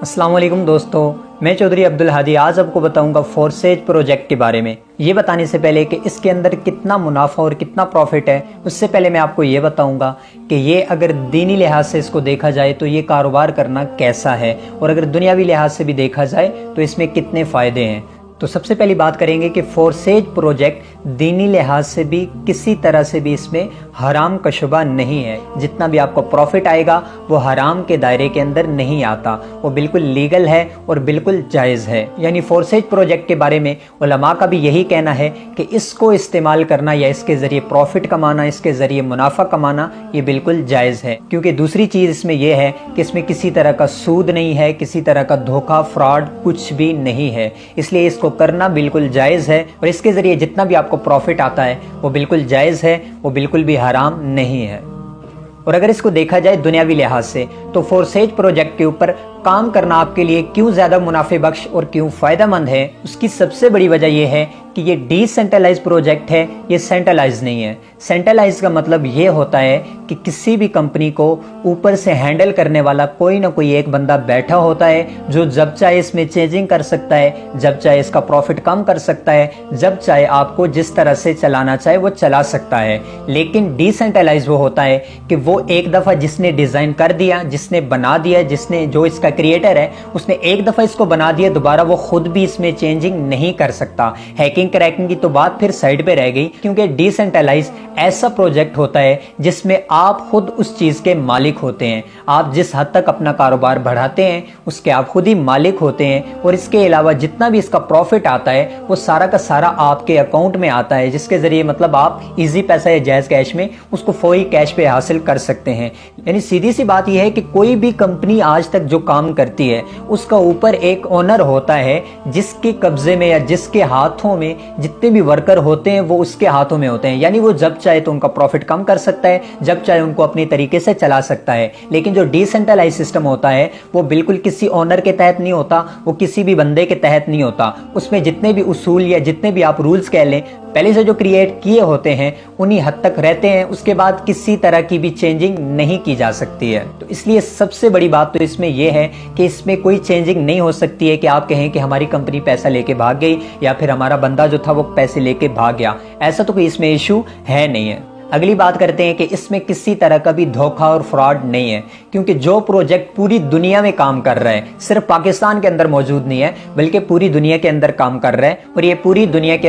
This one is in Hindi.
अस्सलाम वालेकुम दोस्तों, मैं चौधरी अब्दुल हादी आज आपको बताऊंगा फोरसेज प्रोजेक्ट के बारे में। ये बताने से पहले कि इसके अंदर कितना मुनाफा और कितना प्रॉफिट है, उससे पहले मैं आपको ये बताऊंगा कि ये अगर दीनी लिहाज से इसको देखा जाए तो ये कारोबार करना कैसा है, और अगर दुनियावी लिहाज से भी देखा जाए तो इसमें कितने फ़ायदे हैं। तो सबसे पहली बात करेंगे कि फोरसेज प्रोजेक्ट दीनी लिहाज से भी किसी तरह से भी इसमें हराम का शुबा नहीं है। जितना भी आपको प्रॉफिट आएगा वो हराम के दायरे के अंदर नहीं आता, वो बिल्कुल लीगल है और बिल्कुल जायज़ है। यानी फोरसेज प्रोजेक्ट के बारे में उलमा का भी यही कहना है कि इसको इस्तेमाल करना या इसके ज़रिए प्रॉफिट कमाना, इसके ज़रिए मुनाफा कमाना, ये बिल्कुल जायज़ है। क्योंकि दूसरी चीज़ इसमें यह है कि इसमें किसी तरह का सूद नहीं है, किसी तरह का धोखा फ्रॉड कुछ भी नहीं है, इसलिए इसको करना बिल्कुल जायज़ है। और इसके ज़रिए जितना भी आपको प्रॉफिट आता है वो बिल्कुल जायज़ है, वो बिल्कुल भी हराम नहीं है। और अगर इसको देखा जाए दुनियावी लिहाज से तो फोरसेज प्रोजेक्ट के ऊपर काम करना आपके लिए क्यों ज़्यादा मुनाफे बख्श और क्यों फ़ायदेमंद है, उसकी सबसे बड़ी वजह यह है कि ये डिसेंट्रलाइज प्रोजेक्ट है, ये सेंट्रलाइज नहीं है। सेंट्रलाइज का मतलब ये होता है कि किसी भी कंपनी को ऊपर से हैंडल करने वाला कोई ना कोई एक बंदा बैठा होता है जो जब चाहे इसमें चेंजिंग कर सकता है, जब चाहे इसका प्रॉफिट कम कर सकता है, जब चाहे आपको जिस तरह से चलाना चाहे वो चला सकता है। लेकिन डिसेंट्रलाइज वो होता है कि वो एक दफ़ा जिसने डिज़ाइन कर दिया, जिसने बना दिया, जिसने जो इसका क्रिएटर है उसने एक दफ़ा इसको बना दिया, दोबारा वो खुद भी इसमें चेंजिंग नहीं कर सकता। हैकिंग क्रैकिंग की तो बात फिर साइड पे रह गई, क्योंकि डिसेंट्रलाइज ऐसा प्रोजेक्ट होता है जिसमें आप खुद उस चीज़ के मालिक होते हैं। आप जिस हद तक अपना कारोबार बढ़ाते हैं उसके आप खुद ही मालिक होते हैं, और इसके अलावा जितना भी इसका प्रॉफिट आता है वो सारा का सारा आपके अकाउंट में आता है, जिसके ज़रिए मतलब आप इजी पैसा या जायज़ कैश में उसको फौरी कैश पे हासिल कर सकते हैं। यानी सीधी सी बात यह है कि कोई भी कंपनी आज तक जो काम करती है उसका ऊपर एक ओनर होता है जिसके कब्जे में या जिसके हाथों में जितने भी वर्कर होते हैं वो उसके हाथों में होते हैं। यानी वो जब चाहे तो उनका प्रॉफिट कम कर सकता है, जब चाहे उनको अपनी तरीके से चला सकता है। लेकिन जो डिसेंट्रलाइज सिस्टम होता है वो बिल्कुल किसी ओनर के तहत नहीं होता, वो किसी भी बंदे के तहत नहीं होता। उसमें जितने भी उसूल या जितने भी आप रूल्स कह लें पहले से जो क्रिएट किए होते हैं उन्हीं हद तक रहते हैं, उसके बाद किसी तरह की भी चेंजिंग नहीं की जा सकती है। तो इसलिए सबसे बड़ी बात तो इसमें यह है कि इसमें कोई चेंजिंग नहीं हो सकती है कि आप कहें कि हमारी कंपनी पैसा लेके भाग गई या फिर हमारा बंदा जो था वो पैसे लेके भाग गया, ऐसा तो कोई इसमें इशू है नहीं है। अगली बात करते हैं कि इसमें किसी तरह का भी धोखा और फ्रॉड नहीं है, क्योंकि जो प्रोजेक्ट पूरी दुनिया में काम कर रहा है, सिर्फ पाकिस्तान के अंदर मौजूद नहीं है बल्कि पूरी दुनिया के अंदर काम कर रहा है, और ये पूरी दुनिया के अंदर